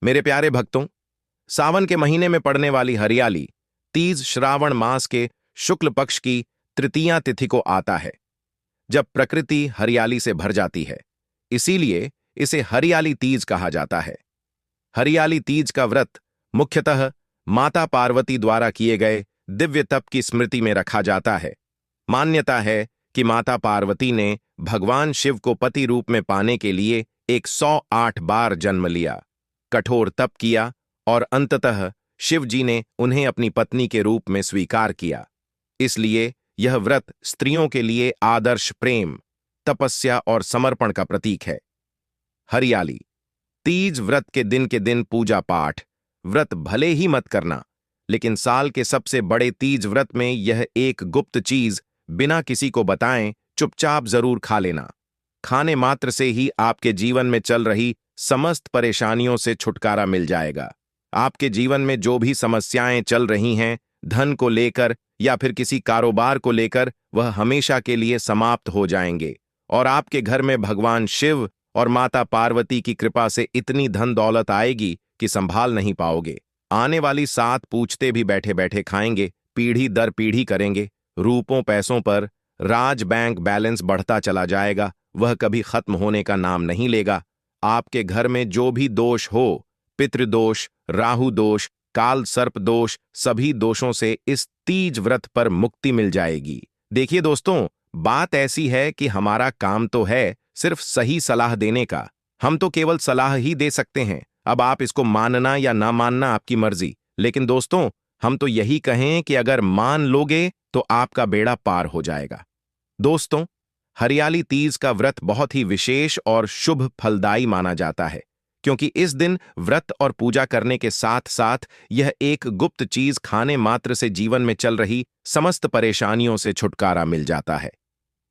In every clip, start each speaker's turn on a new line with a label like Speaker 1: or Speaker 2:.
Speaker 1: मेरे प्यारे भक्तों, सावन के महीने में पड़ने वाली हरियाली तीज श्रावण मास के शुक्ल पक्ष की तृतीया तिथि को आता है, जब प्रकृति हरियाली से भर जाती है। इसीलिए इसे हरियाली तीज कहा जाता है। हरियाली तीज का व्रत मुख्यतः माता पार्वती द्वारा किए गए दिव्य तप की स्मृति में रखा जाता है। मान्यता है कि माता पार्वती ने भगवान शिव को पति रूप में पाने के लिए 108 बार जन्म लिया, कठोर तप किया और अंततः शिव जी ने उन्हें अपनी पत्नी के रूप में स्वीकार किया। इसलिए यह व्रत स्त्रियों के लिए आदर्श प्रेम, तपस्या और समर्पण का प्रतीक है। हरियाली तीज व्रत के दिन पूजा पाठ व्रत भले ही मत करना, लेकिन साल के सबसे बड़े तीज व्रत में यह एक गुप्त चीज बिना किसी को बताएं चुपचाप जरूर खा लेना। खाने मात्र से ही आपके जीवन में चल रही समस्त परेशानियों से छुटकारा मिल जाएगा। आपके जीवन में जो भी समस्याएं चल रही हैं, धन को लेकर या फिर किसी कारोबार को लेकर, वह हमेशा के लिए समाप्त हो जाएंगे और आपके घर में भगवान शिव और माता पार्वती की कृपा से इतनी धन दौलत आएगी कि संभाल नहीं पाओगे। आने वाली 7 पूछते भी बैठे बैठे खाएंगे, पीढ़ी दर पीढ़ी करेंगे। रूपों पैसों पर राज बैंक बैलेंस बढ़ता चला जाएगा, वह कभी खत्म होने का नाम नहीं लेगा। आपके घर में जो भी दोष हो, पितृदोष, राहु दोष, काल सर्प दोष, सभी दोषों से इस तीज व्रत पर मुक्ति मिल जाएगी। देखिए दोस्तों, बात ऐसी है कि हमारा काम तो है सिर्फ सही सलाह देने का। हम तो केवल सलाह ही दे सकते हैं। अब आप इसको मानना या ना मानना आपकी मर्जी, लेकिन दोस्तों हम तो यही कहें कि अगर मान लोगे तो आपका बेड़ा पार हो जाएगा। दोस्तों, हरियाली तीज का व्रत बहुत ही विशेष और शुभ फलदायी माना जाता है, क्योंकि इस दिन व्रत और पूजा करने के साथ साथ यह एक गुप्त चीज खाने मात्र से जीवन में चल रही समस्त परेशानियों से छुटकारा मिल जाता है।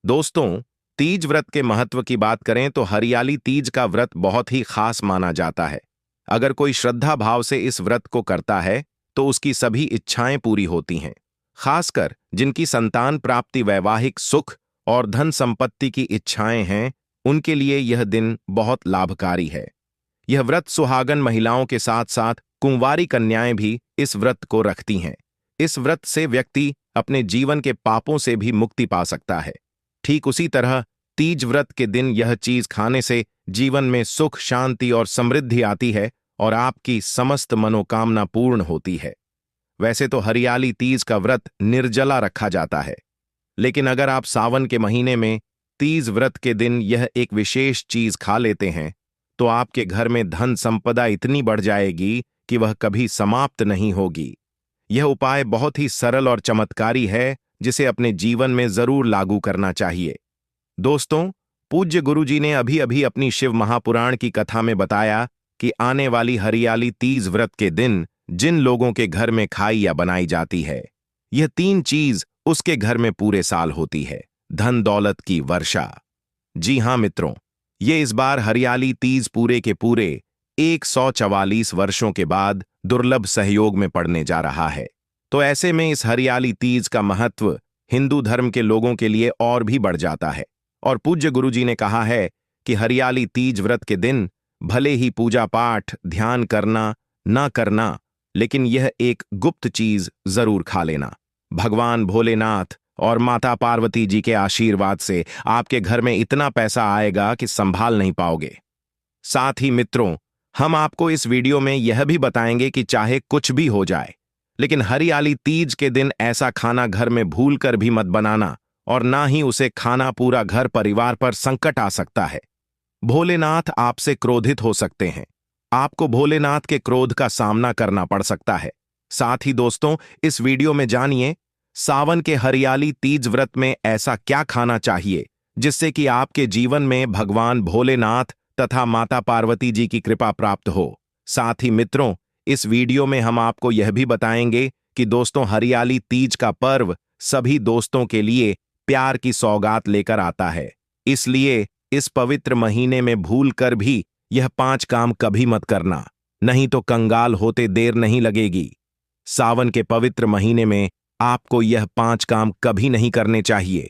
Speaker 1: दोस्तों, तीज व्रत के महत्व की बात करें तो हरियाली तीज का व्रत बहुत ही खास माना जाता है। अगर कोई श्रद्धा भाव से इस व्रत को करता है तो उसकी सभी इच्छाएं पूरी होती हैं। खासकर जिनकी संतान प्राप्ति, वैवाहिक सुख और धन संपत्ति की इच्छाएं हैं, उनके लिए यह दिन बहुत लाभकारी है। यह व्रत सुहागन महिलाओं के साथ साथ कुंवारी कन्याएं भी इस व्रत को रखती हैं। इस व्रत से व्यक्ति अपने जीवन के पापों से भी मुक्ति पा सकता है। ठीक उसी तरह तीज व्रत के दिन यह चीज खाने से जीवन में सुख, शांति और समृद्धि आती है और आपकी समस्त मनोकामना पूर्ण होती है। वैसे तो हरियाली तीज का व्रत निर्जला रखा जाता है, लेकिन अगर आप सावन के महीने में तीज व्रत के दिन यह एक विशेष चीज खा लेते हैं तो आपके घर में धन संपदा इतनी बढ़ जाएगी कि वह कभी समाप्त नहीं होगी। यह उपाय बहुत ही सरल और चमत्कारी है, जिसे अपने जीवन में जरूर लागू करना चाहिए। दोस्तों, पूज्य गुरुजी ने अभी अभी अपनी शिव महापुराण की कथा में बताया कि आने वाली हरियाली तीज व्रत के दिन जिन लोगों के घर में खाई या बनाई जाती है, यह 3 चीज उसके घर में पूरे साल होती है। धन दौलत की वर्षा। जी हां मित्रों, ये इस बार हरियाली तीज पूरे के पूरे 144 वर्षों के बाद दुर्लभ सहयोग में पड़ने जा रहा है। तो ऐसे में इस हरियाली तीज का महत्व हिंदू धर्म के लोगों के लिए और भी बढ़ जाता है। और पूज्य गुरुजी ने कहा है कि हरियाली तीज व्रत के दिन भले ही पूजा पाठ, ध्यान करना ना करना, लेकिन यह एक गुप्त चीज जरूर खा लेना। भगवान भोलेनाथ और माता पार्वती जी के आशीर्वाद से आपके घर में इतना पैसा आएगा कि संभाल नहीं पाओगे। साथ ही मित्रों, हम आपको इस वीडियो में यह भी बताएंगे कि चाहे कुछ भी हो जाए, लेकिन हरियाली तीज के दिन ऐसा खाना घर में भूलकर भी मत बनाना, और ना ही उसे खाना पूरा घर परिवार पर संकट आ सकता है। भोलेनाथ आपसे क्रोधित हो सकते हैं। आपको भोलेनाथ के क्रोध का सामना करना पड़ सकता है। साथ ही दोस्तों, इस वीडियो में जानिए सावन के हरियाली तीज व्रत में ऐसा क्या खाना चाहिए जिससे कि आपके जीवन में भगवान भोलेनाथ तथा माता पार्वती जी की कृपा प्राप्त हो। साथ ही मित्रों, इस वीडियो में हम आपको यह भी बताएंगे कि दोस्तों, हरियाली तीज का पर्व सभी दोस्तों के लिए प्यार की सौगात लेकर आता है। इसलिए इस पवित्र महीने में भूल कर भी यह 5 काम कभी मत करना, नहीं तो कंगाल होते देर नहीं लगेगी। सावन के पवित्र महीने में आपको यह 5 काम कभी नहीं करने चाहिए।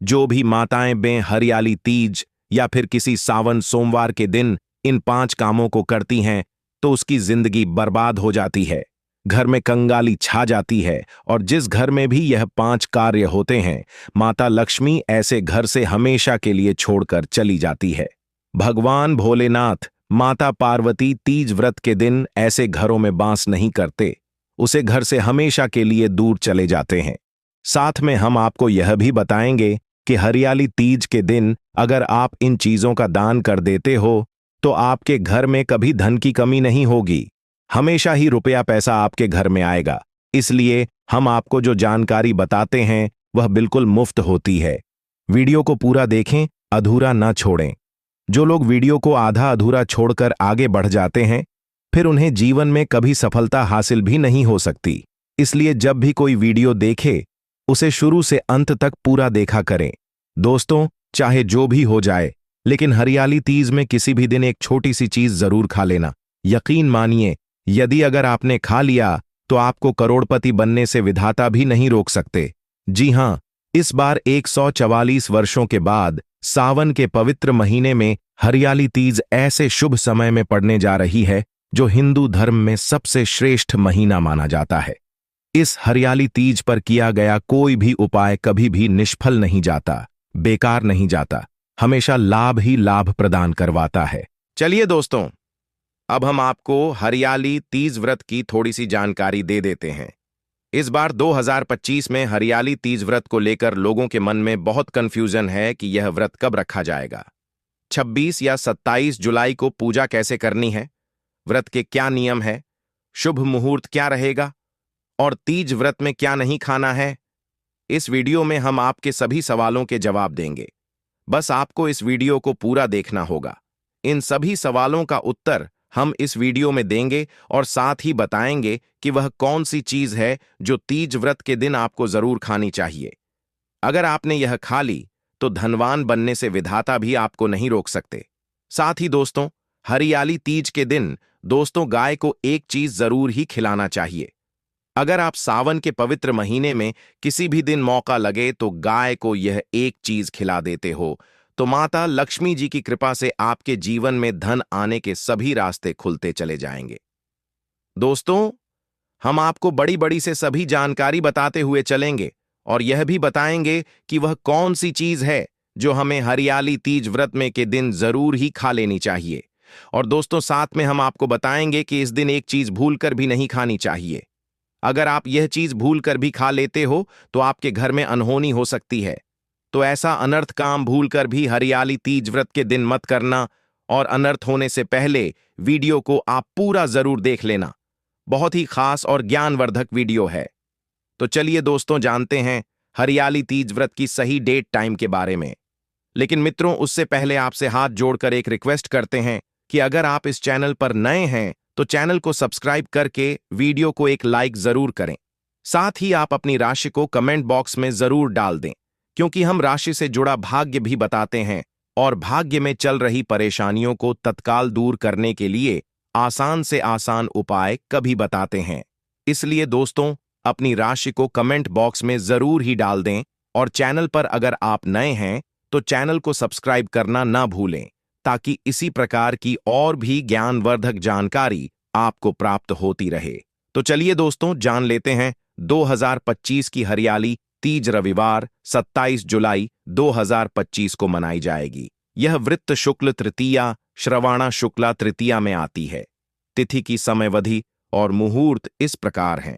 Speaker 1: जो भी माताएं बें हरियाली तीज या फिर किसी सावन सोमवार के दिन इन 5 कामों को करती हैं, तो उसकी जिंदगी बर्बाद हो जाती है। घर में कंगाली छा जाती है और जिस घर में भी यह 5 कार्य होते हैं, माता लक्ष्मी ऐसे घर से हमेशा के लिए छोड़कर चली जाती है। भगवान भोलेनाथ, माता पार्वती तीज व्रत के दिन ऐसे घरों में वास नहीं करते, उसे घर से हमेशा के लिए दूर चले जाते हैं। साथ में हम आपको यह भी बताएंगे कि हरियाली तीज के दिन अगर आप इन चीजों का दान कर देते हो तो आपके घर में कभी धन की कमी नहीं होगी, हमेशा ही रुपया पैसा आपके घर में आएगा। इसलिए हम आपको जो जानकारी बताते हैं वह बिल्कुल मुफ्त होती है। वीडियो को पूरा देखें, अधूरा ना छोड़ें। जो लोग वीडियो को आधा अधूरा छोड़कर आगे बढ़ जाते हैं, फिर उन्हें जीवन में कभी सफलता हासिल भी नहीं हो सकती। इसलिए जब भी कोई वीडियो देखे, उसे शुरू से अंत तक पूरा देखा करें। दोस्तों, चाहे जो भी हो जाए, लेकिन हरियाली तीज में किसी भी दिन एक छोटी सी चीज जरूर खा लेना। यकीन मानिए, यदि अगर आपने खा लिया तो आपको करोड़पति बनने से विधाता भी नहीं रोक सकते। जी हां, इस बार 144 वर्षों के बाद सावन के पवित्र महीने में हरियाली तीज ऐसे शुभ समय में पड़ने जा रही है जो हिंदू धर्म में सबसे श्रेष्ठ महीना माना जाता है। इस हरियाली तीज पर किया गया कोई भी उपाय कभी भी निष्फल नहीं जाता, बेकार नहीं जाता, हमेशा लाभ ही लाभ प्रदान करवाता है। चलिए दोस्तों, अब हम आपको हरियाली तीज व्रत की थोड़ी सी जानकारी दे देते हैं। इस बार 2025 में हरियाली तीज व्रत को लेकर लोगों के मन में बहुत कंफ्यूजन है कि यह व्रत कब रखा जाएगा। 26 या 27 जुलाई को पूजा कैसे करनी है, व्रत के क्या नियम है, शुभ मुहूर्त क्या रहेगा और तीज व्रत में क्या नहीं खाना है। इस वीडियो में हम आपके सभी सवालों के जवाब देंगे। बस आपको इस वीडियो को पूरा देखना होगा। इन सभी सवालों का उत्तर हम इस वीडियो में देंगे और साथ ही बताएंगे कि वह कौन सी चीज है जो तीज व्रत के दिन आपको जरूर खानी चाहिए। अगर आपने यह खा ली तो धनवान बनने से विधाता भी आपको नहीं रोक सकते। साथ ही दोस्तों, हरियाली तीज के दिन दोस्तों गाय को एक चीज जरूर ही खिलाना चाहिए। अगर आप सावन के पवित्र महीने में किसी भी दिन मौका लगे तो गाय को यह एक चीज खिला देते हो तो माता लक्ष्मी जी की कृपा से आपके जीवन में धन आने के सभी रास्ते खुलते चले जाएंगे। दोस्तों, हम आपको बड़ी बड़ी से सभी जानकारी बताते हुए चलेंगे और यह भी बताएंगे कि वह कौन सी चीज है जो हमें हरियाली तीज व्रत में के दिन जरूर ही खा लेनी चाहिए। और दोस्तों, साथ में हम आपको बताएंगे कि इस दिन एक चीज भूलकर भी नहीं खानी चाहिए। अगर आप यह चीज भूलकर भी खा लेते हो तो आपके घर में अनहोनी हो सकती है। तो ऐसा अनर्थ काम भूलकर भी हरियाली तीज व्रत के दिन मत करना और अनर्थ होने से पहले वीडियो को आप पूरा जरूर देख लेना। बहुत ही खास और ज्ञानवर्धक वीडियो है। तो चलिए दोस्तों, जानते हैं हरियाली तीज व्रत की सही डेट टाइम के बारे में। लेकिन मित्रों, उससे पहले आपसे हाथ जोड़कर एक रिक्वेस्ट करते हैं कि अगर आप इस चैनल पर नए हैं तो चैनल को सब्सक्राइब करके वीडियो को एक लाइक जरूर करें। साथ ही आप अपनी राशि को कमेंट बॉक्स में जरूर डाल दें, क्योंकि हम राशि से जुड़ा भाग्य भी बताते हैं और भाग्य में चल रही परेशानियों को तत्काल दूर करने के लिए आसान से आसान उपाय कभी बताते हैं। इसलिए दोस्तों, अपनी राशि को कमेंट बॉक्स में जरूर ही डाल दें और चैनल पर अगर आप नए हैं तो चैनल को सब्सक्राइब करना ना भूलें, ताकि इसी प्रकार की और भी ज्ञानवर्धक जानकारी आपको प्राप्त होती रहे। तो चलिए दोस्तों, जान लेते हैं 2025 की हरियाली तीज रविवार 27 जुलाई 2025 को मनाई जाएगी। यह वृत्त शुक्ल तृतीया श्रवणा शुक्ला तृतीया में आती है। तिथि की समयावधि और मुहूर्त इस प्रकार हैं।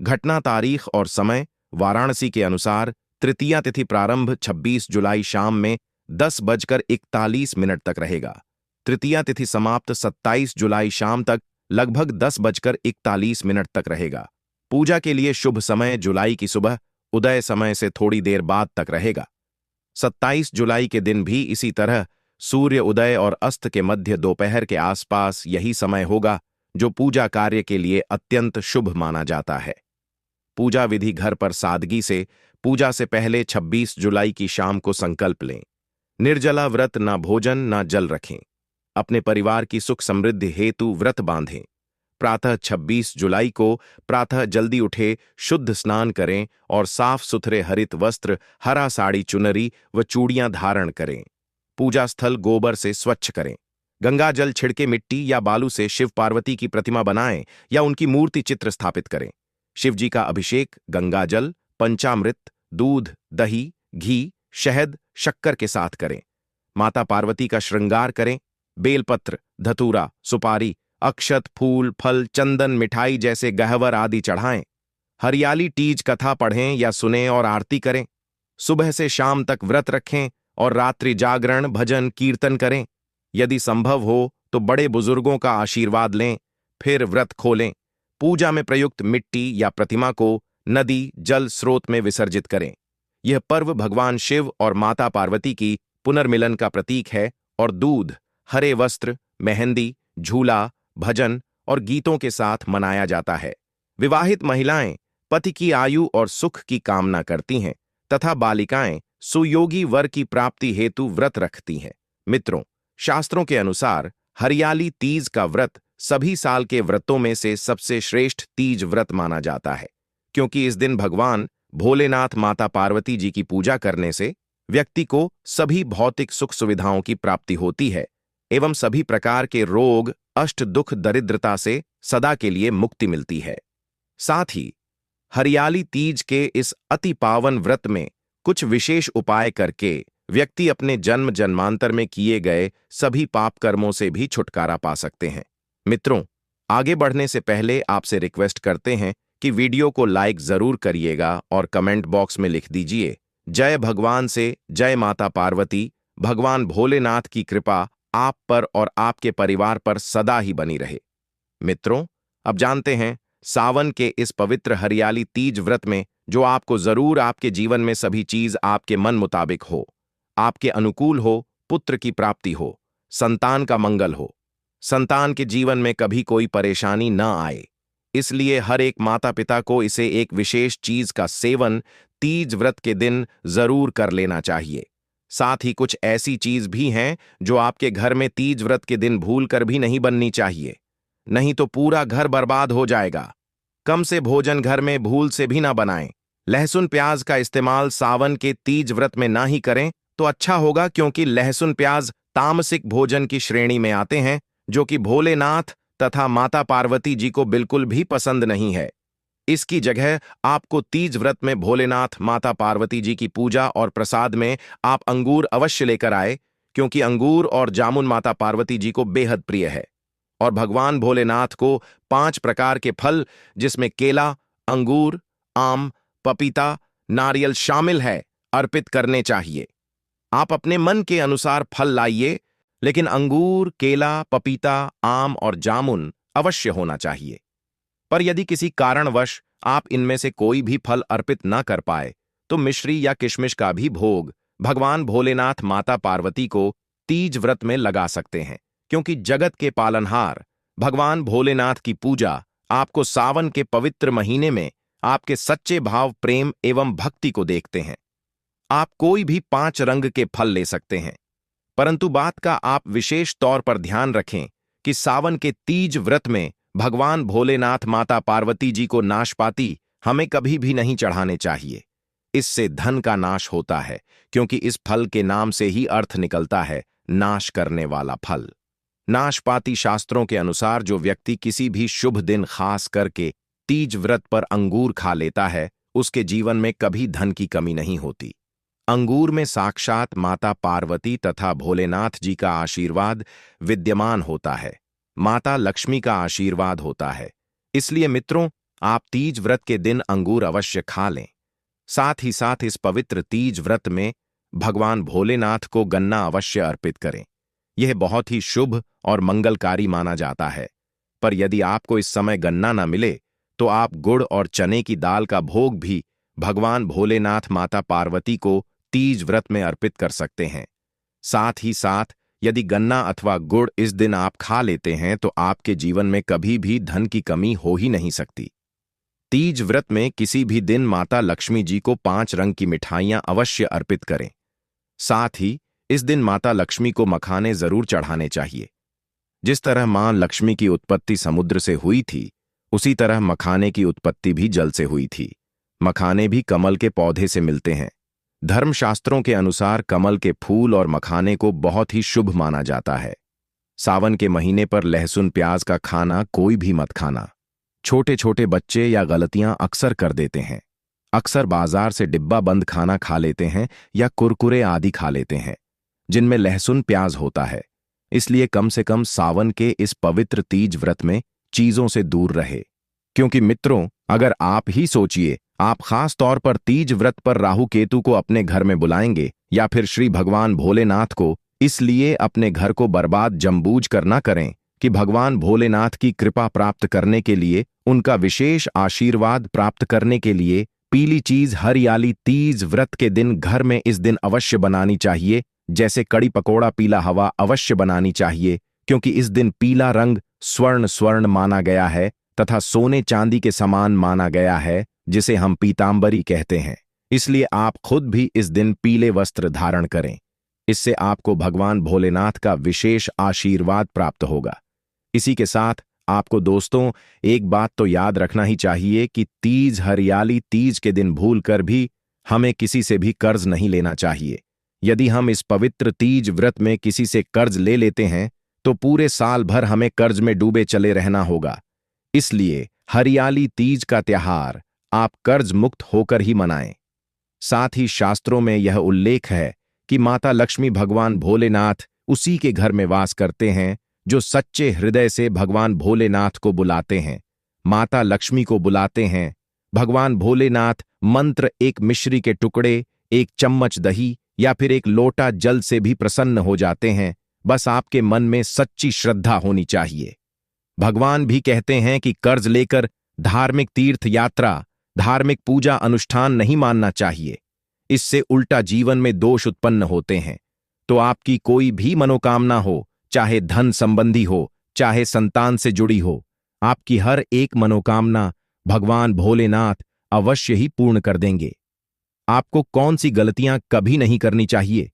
Speaker 1: घटना तारीख और समय वाराणसी के अनुसार तृतीया तिथि प्रारंभ 26 जुलाई शाम में 10:41 तक रहेगा। तृतीया तिथि समाप्त 27 जुलाई शाम तक लगभग 10:41 तक रहेगा। पूजा के लिए शुभ समय जुलाई की सुबह उदय समय से थोड़ी देर बाद तक रहेगा। 27 जुलाई के दिन भी इसी तरह सूर्य उदय और अस्त के मध्य दोपहर के आसपास यही समय होगा, जो पूजा कार्य के लिए अत्यंत शुभ माना जाता है। पूजा विधि घर पर सादगी से पूजा से पहले 26 जुलाई की शाम को संकल्प लें। निर्जला व्रत, ना भोजन ना जल रखें। अपने परिवार की सुख समृद्धि हेतु व्रत बांधें। प्रातः 26 जुलाई को प्रातः जल्दी उठे, शुद्ध स्नान करें और साफ सुथरे हरित वस्त्र, हरा साड़ी, चुनरी व चूड़ियां धारण करें। पूजा स्थल गोबर से स्वच्छ करें। गंगा जल छिड़के मिट्टी या बालू से शिव पार्वती की प्रतिमा बनाएं या उनकी मूर्ति चित्र स्थापित करें। शिव जी का अभिषेक गंगा जल, पंचामृत, दूध, दही, घी, शहद, शक्कर के साथ करें। माता पार्वती का श्रृंगार करें। बेलपत्र, धतूरा, सुपारी, अक्षत, फूल, फल, चंदन, मिठाई जैसे गहवर आदि चढ़ाएं। हरियाली तीज कथा पढ़ें या सुनें और आरती करें। सुबह से शाम तक व्रत रखें और रात्रि जागरण, भजन, कीर्तन करें। यदि संभव हो तो बड़े बुजुर्गों का आशीर्वाद लें, फिर व्रत खोलें। पूजा में प्रयुक्त मिट्टी या प्रतिमा को नदी, जल स्रोत में विसर्जित करें। यह पर्व भगवान शिव और माता पार्वती की पुनर्मिलन का प्रतीक है और दूध, हरे वस्त्र, मेहंदी, झूला, भजन और गीतों के साथ मनाया जाता है। विवाहित महिलाएं पति की आयु और सुख की कामना करती हैं तथा बालिकाएं सुयोगी वर की प्राप्ति हेतु व्रत रखती हैं। मित्रों, शास्त्रों के अनुसार हरियाली तीज का व्रत सभी साल के व्रतों में से सबसे श्रेष्ठ तीज व्रत माना जाता है, क्योंकि इस दिन भगवान भोलेनाथ माता पार्वती जी की पूजा करने से व्यक्ति को सभी भौतिक सुख सुविधाओं की प्राप्ति होती है एवं सभी प्रकार के रोग, अष्ट दुख, दरिद्रता से सदा के लिए मुक्ति मिलती है। साथ ही हरियाली तीज के इस अति पावन व्रत में कुछ विशेष उपाय करके व्यक्ति अपने जन्म जन्मांतर में किए गए सभी पाप कर्मों से भी छुटकारा पा सकते हैं। मित्रों, आगे बढ़ने से पहले आपसे रिक्वेस्ट करते हैं कि वीडियो को लाइक जरूर करिएगा और कमेंट बॉक्स में लिख दीजिए जय भगवान से जय माता पार्वती। भगवान भोलेनाथ की कृपा आप पर और आपके परिवार पर सदा ही बनी रहे। मित्रों, अब जानते हैं सावन के इस पवित्र हरियाली तीज व्रत में जो आपको जरूर आपके जीवन में सभी चीज आपके मन मुताबिक हो, आपके अनुकूल हो, पुत्र की प्राप्ति हो, संतान का मंगल हो, संतान के जीवन में कभी कोई परेशानी न आए। इसलिए हर एक माता पिता को इसे एक विशेष चीज का सेवन तीज व्रत के दिन जरूर कर लेना चाहिए। साथ ही कुछ ऐसी चीज भी हैं जो आपके घर में तीज व्रत के दिन भूल कर भी नहीं बननी चाहिए, नहीं तो पूरा घर बर्बाद हो जाएगा। कम से भोजन घर में भूल से भी ना बनाएं। लहसुन प्याज का इस्तेमाल सावन के तीज व्रत में ना ही करें तो अच्छा होगा, क्योंकि लहसुन प्याज तामसिक भोजन की श्रेणी में आते हैं जो कि भोलेनाथ तथा माता पार्वती जी को बिल्कुल भी पसंद नहीं है। इसकी जगह आपको तीज व्रत में भोलेनाथ माता पार्वती जी की पूजा और प्रसाद में आप अंगूर अवश्य लेकर आए, क्योंकि अंगूर और जामुन माता पार्वती जी को बेहद प्रिय है। और भगवान भोलेनाथ को 5 प्रकार के फल, जिसमें केला, अंगूर, आम, पपीता, नारियल शामिल है, अर्पित करने चाहिए। आप अपने मन के अनुसार फल लाइए, लेकिन अंगूर, केला, पपीता, आम और जामुन अवश्य होना चाहिए। पर यदि किसी कारणवश आप इनमें से कोई भी फल अर्पित न कर पाए तो मिश्री या किशमिश का भी भोग भगवान भोलेनाथ माता पार्वती को तीज व्रत में लगा सकते हैं, क्योंकि जगत के पालनहार भगवान भोलेनाथ की पूजा आपको सावन के पवित्र महीने में आपके सच्चे भाव, प्रेम एवं भक्ति को देखते हैं। आप कोई भी 5 रंग के फल ले सकते हैं, परंतु बात का आप विशेष तौर पर ध्यान रखें कि सावन के तीज व्रत में भगवान भोलेनाथ माता पार्वती जी को नाशपाती हमें कभी भी नहीं चढ़ाने चाहिए। इससे धन का नाश होता है, क्योंकि इस फल के नाम से ही अर्थ निकलता है नाश करने वाला फल। नाशपाती शास्त्रों के अनुसार जो व्यक्ति किसी भी शुभ दिन खास करके तीज व्रत पर अंगूर खा लेता है, उसके जीवन में कभी धन की कमी नहीं होती। अंगूर में साक्षात माता पार्वती तथा भोलेनाथ जी का आशीर्वाद विद्यमान होता है, माता लक्ष्मी का आशीर्वाद होता है। इसलिए मित्रों, आप तीज व्रत के दिन अंगूर अवश्य खा लें। साथ ही साथ इस पवित्र तीज व्रत में भगवान भोलेनाथ को गन्ना अवश्य अर्पित करें। यह बहुत ही शुभ और मंगलकारी माना जाता है। पर यदि आपको इस समय गन्ना न मिले तो आप गुड़ और चने की दाल का भोग भी भगवान भोलेनाथ माता पार्वती को तीज व्रत में अर्पित कर सकते हैं। साथ ही साथ यदि गन्ना अथवा गुड़ इस दिन आप खा लेते हैं तो आपके जीवन में कभी भी धन की कमी हो ही नहीं सकती। तीज व्रत में किसी भी दिन माता लक्ष्मी जी को 5 रंग की मिठाइयां अवश्य अर्पित करें। साथ ही इस दिन माता लक्ष्मी को मखाने जरूर चढ़ाने चाहिए। जिस तरह मां लक्ष्मी की उत्पत्ति समुद्र से हुई थी, उसी तरह मखाने की उत्पत्ति भी जल से हुई थी। मखाने भी कमल के पौधे से मिलते हैं। धर्मशास्त्रों के अनुसार कमल के फूल और मखाने को बहुत ही शुभ माना जाता है। सावन के महीने पर लहसुन प्याज का खाना कोई भी मत खाना। छोटे छोटे बच्चे या गलतियां अक्सर कर देते हैं। अक्सर बाजार से डिब्बा बंद खाना खा लेते हैं या कुरकुरे आदि खा लेते हैं जिनमें लहसुन प्याज होता है। इसलिए कम से कम सावन के इस पवित्र तीज व्रत में चीजों से दूर रहे। क्योंकि मित्रों, अगर आप ही सोचिए, आप खास तौर पर तीज व्रत पर राहु केतु को अपने घर में बुलाएंगे या फिर श्री भगवान भोलेनाथ को, इसलिए अपने घर को बर्बाद जमबूझ कर न करें कि भगवान भोलेनाथ की कृपा प्राप्त करने के लिए, उनका विशेष आशीर्वाद प्राप्त करने के लिए पीली चीज हरियाली तीज व्रत के दिन घर में इस दिन अवश्य बनानी चाहिए। जैसे कड़ी पकोड़ा पीला हवा अवश्य बनानी चाहिए, क्योंकि इस दिन पीला रंग स्वर्ण स्वर्ण माना गया है तथा सोने चांदी के समान माना गया है, जिसे हम पीतांबरी कहते हैं। इसलिए आप खुद भी इस दिन पीले वस्त्र धारण करें। इससे आपको भगवान भोलेनाथ का विशेष आशीर्वाद प्राप्त होगा। इसी के साथ आपको दोस्तों एक बात तो याद रखना ही चाहिए कि तीज हरियाली तीज के दिन भूलकर भी हमें किसी से भी कर्ज नहीं लेना चाहिए। यदि हम इस पवित्र तीज व्रत में किसी से कर्ज ले लेते हैं तो पूरे साल भर हमें कर्ज में डूबे चले रहना होगा। इसलिए हरियाली तीज का त्योहार आप कर्ज मुक्त होकर ही मनाएं। साथ ही शास्त्रों में यह उल्लेख है कि माता लक्ष्मी भगवान भोलेनाथ उसी के घर में वास करते हैं जो सच्चे हृदय से भगवान भोलेनाथ को बुलाते हैं, माता लक्ष्मी को बुलाते हैं। भगवान भोलेनाथ मंत्र एक मिश्री के टुकड़े, एक चम्मच दही या फिर एक लोटा जल से भी प्रसन्न हो जाते हैं। बस आपके मन में सच्ची श्रद्धा होनी चाहिए। भगवान भी कहते हैं कि कर्ज लेकर धार्मिक तीर्थ यात्रा, धार्मिक पूजा अनुष्ठान नहीं मानना चाहिए। इससे उल्टा जीवन में दोष उत्पन्न होते हैं। तो आपकी कोई भी मनोकामना हो, चाहे धन संबंधी हो, चाहे संतान से जुड़ी हो, आपकी हर एक मनोकामना भगवान भोलेनाथ अवश्य ही पूर्ण कर देंगे। आपको कौन सी गलतियां कभी नहीं करनी चाहिए?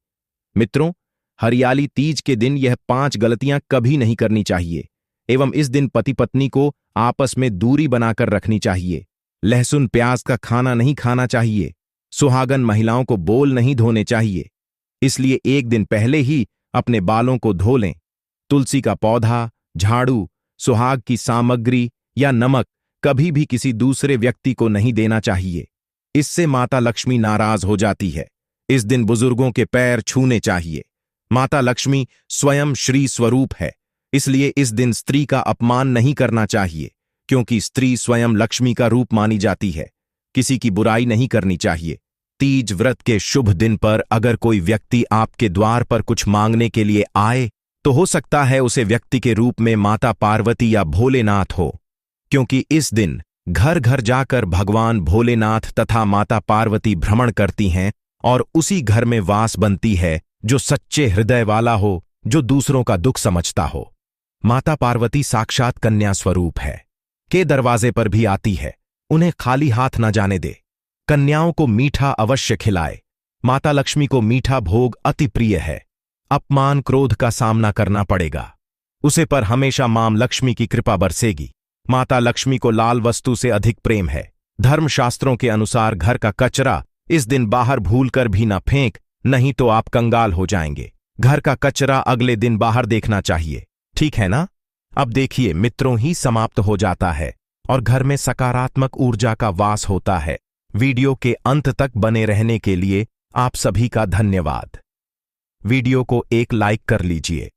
Speaker 1: मित्रों, हरियाली तीज के दिन यह 5 गलतियां कभी नहीं करनी चाहिए। एवं इस दिन पति पत्नी को आपस में दूरी बनाकर रखनी चाहिए। लहसुन प्याज का खाना नहीं खाना चाहिए। सुहागन महिलाओं को बोल नहीं धोने चाहिए। इसलिए एक दिन पहले ही अपने बालों को धो लें। तुलसी का पौधा, झाड़ू, सुहाग की सामग्री या नमक कभी भी किसी दूसरे व्यक्ति को नहीं देना चाहिए। इससे माता लक्ष्मी नाराज हो जाती है। इस दिन बुजुर्गों के पैर छूने चाहिए। माता लक्ष्मी स्वयं श्री स्वरूप है, इसलिए इस दिन स्त्री का अपमान नहीं करना चाहिए, क्योंकि स्त्री स्वयं लक्ष्मी का रूप मानी जाती है। किसी की बुराई नहीं करनी चाहिए। तीज व्रत के शुभ दिन पर अगर कोई व्यक्ति आपके द्वार पर कुछ मांगने के लिए आए तो हो सकता है उसे व्यक्ति के रूप में माता पार्वती या भोलेनाथ हो, क्योंकि इस दिन घर घर जाकर भगवान भोलेनाथ तथा माता पार्वती भ्रमण करती हैं और उसी घर में वास बनती है जो सच्चे हृदय वाला हो, जो दूसरों का दुख समझता हो। माता पार्वती साक्षात कन्या स्वरूप है, के दरवाजे पर भी आती है। उन्हें खाली हाथ न जाने दे। कन्याओं को मीठा अवश्य खिलाए। माता लक्ष्मी को मीठा भोग अति प्रिय है। अपमान क्रोध का सामना करना पड़ेगा, उसे पर हमेशा मां लक्ष्मी की कृपा बरसेगी। माता लक्ष्मी को लाल वस्तु से अधिक प्रेम है। धर्मशास्त्रों के अनुसार घर का कचरा इस दिन बाहर भूलकर भी न फेंक, नहीं तो आप कंगाल हो जाएंगे। घर का कचरा अगले दिन बाहर देखना चाहिए, ठीक है ना? अब देखिए मित्रों, ही समाप्त हो जाता है और घर में सकारात्मक ऊर्जा का वास होता है। वीडियो के अंत तक बने रहने के लिए आप सभी का धन्यवाद। वीडियो को एक लाइक कर लीजिए।